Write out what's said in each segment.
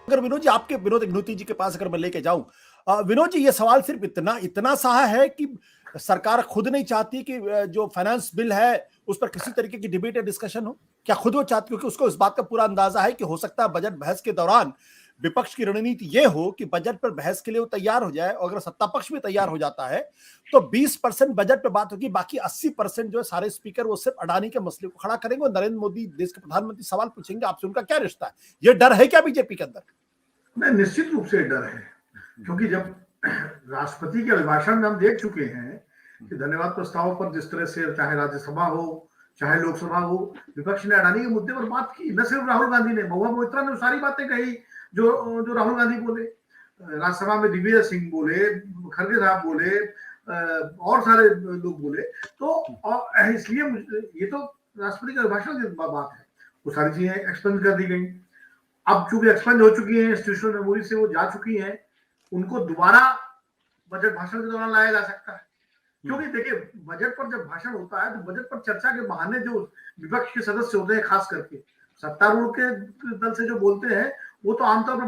अगर विनोद विनोदी जी के पास अगर मैं लेके जाऊं, विनोद जी, ये सवाल सिर्फ इतना इतना सा है कि सरकार खुद नहीं चाहती कि जो फाइनेंस बिल है उस पर किसी तरीके की डिबेट या डिस्कशन हो? क्या खुद वो चाहती, क्योंकि उसको इस बात का पूरा अंदाजा है कि हो सकता है बजट बहस के दौरान विपक्ष की रणनीति ये हो कि बजट पर बहस के लिए वो तैयार हो जाए, और अगर सत्ता पक्ष भी तैयार हो जाता है तो 20% बजट पे बात होगी, बाकी 80% जो है सारे स्पीकर वो सिर्फ अडानी के मसले को खड़ा करेंगे और नरेंद्र मोदी देश के प्रधानमंत्री सवाल पूछेंगे आपसे उनका क्या रिश्ता है। ये डर है क्या बीजेपी के अंदर? नहीं, निश्चित रूप से डर है, क्योंकि जब राष्ट्रपति के अभिभाषण में हम देख चुके हैं कि धन्यवाद प्रस्ताव पर जिस तरह से चाहे राज्यसभा हो चाहे लोकसभा हो, विपक्ष ने अडानी के मुद्दे पर बात की। न सिर्फ राहुल गांधी ने, महुआ मोइत्रा ने सारी बातें कही जो राहुल गांधी बोले। राज्यसभा में दिग्विजय सिंह बोले, खड़गे साहब बोले, और सारे लोग बोले। तो इसलिए ये तो राष्ट्रपति के अभिभाषण की बात है, वो सारी चीजें एक्सपेंड कर दी गई। अब चूंकि एक्सपेंड हो चुकी है, इंस्टीट्यूशनल मेमोरी से वो जा चुकी है, उनको दोबारा बजट भाषण के दौरान लाया जा सकता है। क्योंकि देखिए, बजट पर जब भाषण होता है तो बजट पर चर्चा के बहाने जो विपक्ष के सदस्य होते हैं, खास करके सत्तारूढ़ के दल से जो बोलते हैं, वो तो आमतौर पर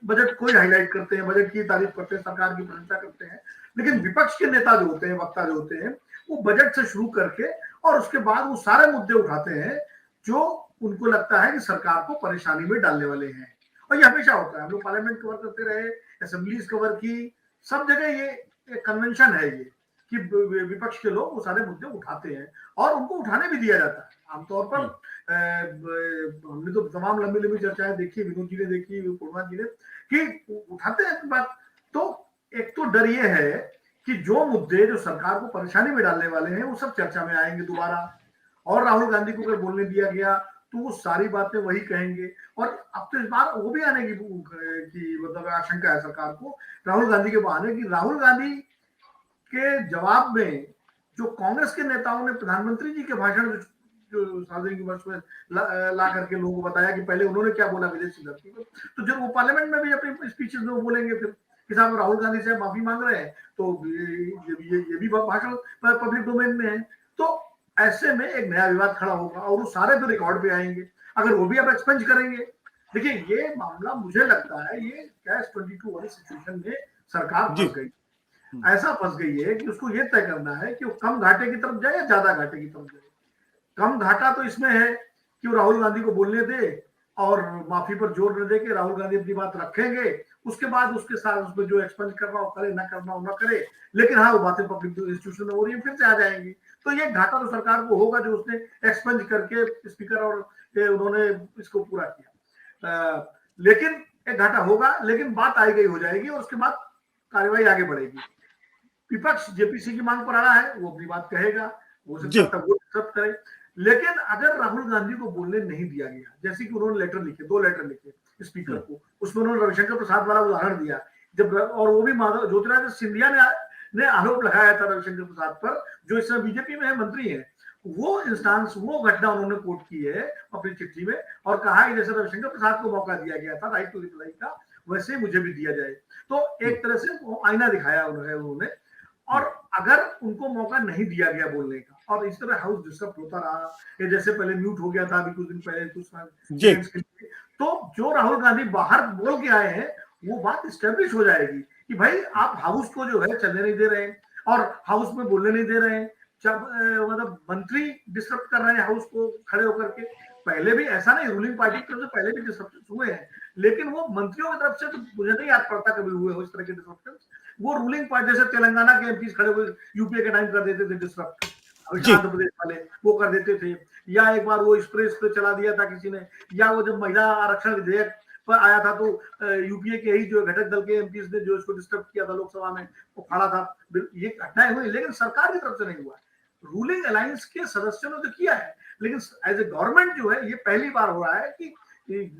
बजट को ही हाईलाइट करते हैं, बजट की तारीफ करते हैं, सरकार की प्रशंसा करते हैं। लेकिन विपक्ष के नेता जो होते हैं, वक्ता जो होते हैं, वो बजट से शुरू करके और उसके बाद वो सारे मुद्दे उठाते हैं जो उनको लगता है कि सरकार को परेशानी में डालने वाले हैं। और ये हमेशा होता है, हम लोग पार्लियामेंट कवर करते रहे, असेंबलीज कवर की, सब जगह ये एक कन्वेंशन है ये कि विपक्ष के लोग वो सारे मुद्दे उठाते हैं और उनको उठाने भी दिया जाता है। आमतौर पर हमने तो तमाम लंबी लंबी चर्चाएं देखी, विनोद जी ने देखी, पूर्णा जी ने, कि उठाते हैं बात। तो एक तो डर ये है कि जो मुद्दे जो सरकार को परेशानी में डालने वाले हैं वो सब चर्चा में आएंगे दोबारा, और राहुल गांधी को अगर बोलने दिया गया तो वो सारी बातें वही कहेंगे। और अब तो इस बार वो भी आने की मतलब आशंका है सरकार को, राहुल गांधी के बहाने, कि राहुल गांधी के जवाब में जो कांग्रेस के नेताओं ने प्रधानमंत्री जी के भाषण जो सार्वजनिक मंच में ला करके लोगों को बताया कि पहले उन्होंने क्या बोला विदेशी धरती पर, तो जब वो पार्लियामेंट में भी अपनी स्पीचेस में बोलेंगे फिर कि साहब राहुल गांधी से माफी मांग रहे हैं, तो ये भी भाषण पब्लिक डोमेन में है। तो ऐसे में एक नया विवाद खड़ा होगा और वो सारे तो रिकॉर्ड पे आएंगे, अगर वो भी अब एक्सपेंज करेंगे। देखिए, ये मामला मुझे लगता है ये कैश 22 वाली सिचुएशन में सरकार फंस गई, ऐसा फंस गई है कि उसको ये तय करना है कि वो कम घाटे की तरफ जाए या ज्यादा घाटे की तरफ जाए। कम घाटा तो इसमें है कि वो राहुल गांधी को बोलने दे और माफी पर जोर न दे के राहुल गांधी अपनी बात रखेंगे, उसके बाद उसके साथ उसमें जो एक्सपेंज करना हो करे, ना करना हो ना करे, लेकिन हाँ वो बातें पब्लिक इंस्टीट्यूशन में हो रही है फिर से आ जाएंगी। तो ये घाटा तो सरकार को होगा जो उसने एक्सपेंज करके स्पीकर और उन्होंने इसको पूरा किया। लेकिन एक घाटा होगा, लेकिन बात आई गई हो जाएगी और उसके बाद कार्यवाही आगे बढ़ेगी। विपक्ष जेपीसी की मांग पर आ रहा है, वो अपनी बात कहेगा, हो सकता है वो डिस्टर्ब करे। लेकिन अगर राहुल गांधी को बोलने नहीं दिया गया, जैसे कि उन्होंने लेटर लिखे, 2 लेटर लिखे स्पीकर को, उसमें उन्होंने रविशंकर प्रसाद वाला उदाहरण दिया, जब और वो भी माधव ज्योतिरादित्य सिंधिया ने आरोप लगाया था रविशंकर प्रसाद पर, जो इस समय बीजेपी में है, मंत्री है, वो इंस्टांस, वो घटना उन्होंने कोट की है अपनी चिट्ठी में और कहा कि जैसे रविशंकर प्रसाद को मौका दिया गया था राइट टू रिप्लाई का, वैसे मुझे भी दिया जाए। तो एक तरह से वो आईना दिखाया उन्होंने। और अगर उनको मौका नहीं दिया गया बोलने का और इस तरह हाउस डिस्टर्ब होता रहा, या जैसे पहले म्यूट हो गया था अभी कुछ दिन पहले कुछ सेकंड्स के लिए, तो जो राहुल गांधी बाहर बोल के आए हैं वो बात स्टैब्लिश हो जाएगी कि भाई आप हाउस को जो है चलने नहीं दे रहे हैं और हाउस में बोलने नहीं दे रहे हैं, मतलब मंत्री डिस्टर्ब कर रहे हैं हाउस को खड़े होकर के। पहले भी ऐसा नहीं, रूलिंग पार्टी की तरफ से पहले भी डिस्टर्बन हुए हैं, लेकिन वो मंत्रियों की तरफ से तो मुझे नहीं याद पड़ता कभी हुए हो इस तरह के डिस्टर्बन। वो रूलिंग पार्टी, जैसे तेलंगाना के एमपीज खड़े हुए यूपीए के टाइम कर देते थे डिस्टर्ब, आंध्र प्रदेश वाले वो कर देते थे, या एक बार वो एक्सप्रेस पे चला दिया था किसी ने, या वो जब महिला आरक्षण विधेयक पर आया था तो यूपीए के ही जो घटक दल के एमपीज ने जो इसको डिस्टर्ब किया था लोकसभा में, वो खड़ा था। ये घटनाएं हुई, लेकिन सरकार की तरफ से नहीं हुआ। रूलिंग अलायंस के सदस्यों ने तो किया है, लेकिन एज ए गवर्नमेंट जो है ये पहली बार हो रहा है कि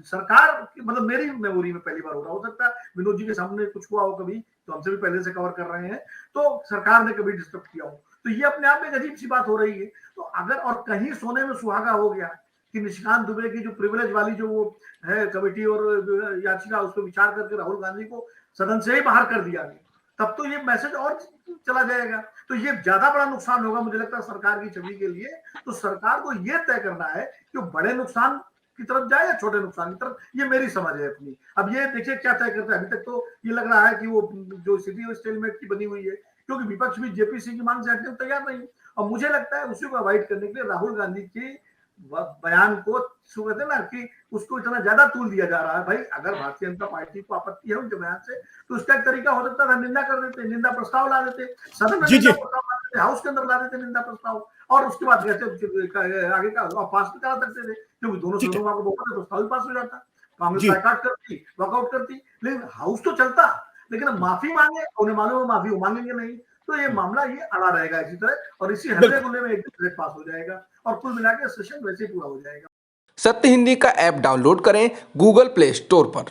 सरकार, मतलब मेरी मेमोरी में पहली बार हो रहा, हो सकता है विनोद जी के सामने कुछ हुआ हो कभी, तो हमसे भी पहले से कवर कर रहे हैं, तो सरकार ने कभी डिस्टर्ब किया हो, तो ये अपने आप में एक अजीब सी बात हो रही है। तो अगर और कहीं सोने में सुहागा हो गया कि निशिकांत दुबे की जो प्रिविलेज वाली जो वो है कमेटी और याचिका, उस पर विचार करके राहुल गांधी को सदन से ही बाहर कर दिया गया, तब तो ये मैसेज और चला जाएगा, तो ये ज्यादा बड़ा नुकसान होगा मुझे लगता है सरकार की छवि के लिए। तो सरकार को यह तय करना है कि बड़े नुकसान की तरफ जाए या छोटे नुकसान की तरफ, ये मेरी समझ है अपनी। अब ये देखिए क्या तय करता है। अभी तक तो ये लग रहा है कि वो जो स्थिति है स्टेलमेट की बनी हुई है, क्योंकि विपक्ष भी जेपीसी की मांग से हटने को तैयार नहीं। और मुझे लगता है उसी को अवॉइड करने के लिए राहुल गांधी के बयान को कहते ना कि उसको इतना ज्यादा तूल दिया जा रहा है। भाई अगर भारतीय जनता पार्टी को आपत्ति है उनके बयान से, तो उसका एक तरीका हो सकता था निंदा कर देते, निंदा प्रस्ताव ला देते, सदन में निंदा प्रस्ताव ला देते, हाउस के अंदर ला देते निंदा प्रस्ताव, और उसके बाद कहते आगे का पास भी करा सकते थे, क्योंकि दोनों सदनों में बहुत प्रस्ताव भी पास हो जाता। कांग्रेस बाइकआउट करती, वॉकआउट करती, लेकिन हाउस तो चलता। लेकिन माफी मांगे, उन्हें मालूम है माफी वो मांगेंगे नहीं, तो ये मामला ये अड़ा रहेगा इसी तरह, और इसी हल्ले गुल्ले में एक बजट पास हो जाएगा और कुल मिलाकर सेशन वैसे ही पूरा हो जाएगा। सत्य हिंदी का ऐप डाउनलोड करें गूगल प्ले स्टोर पर।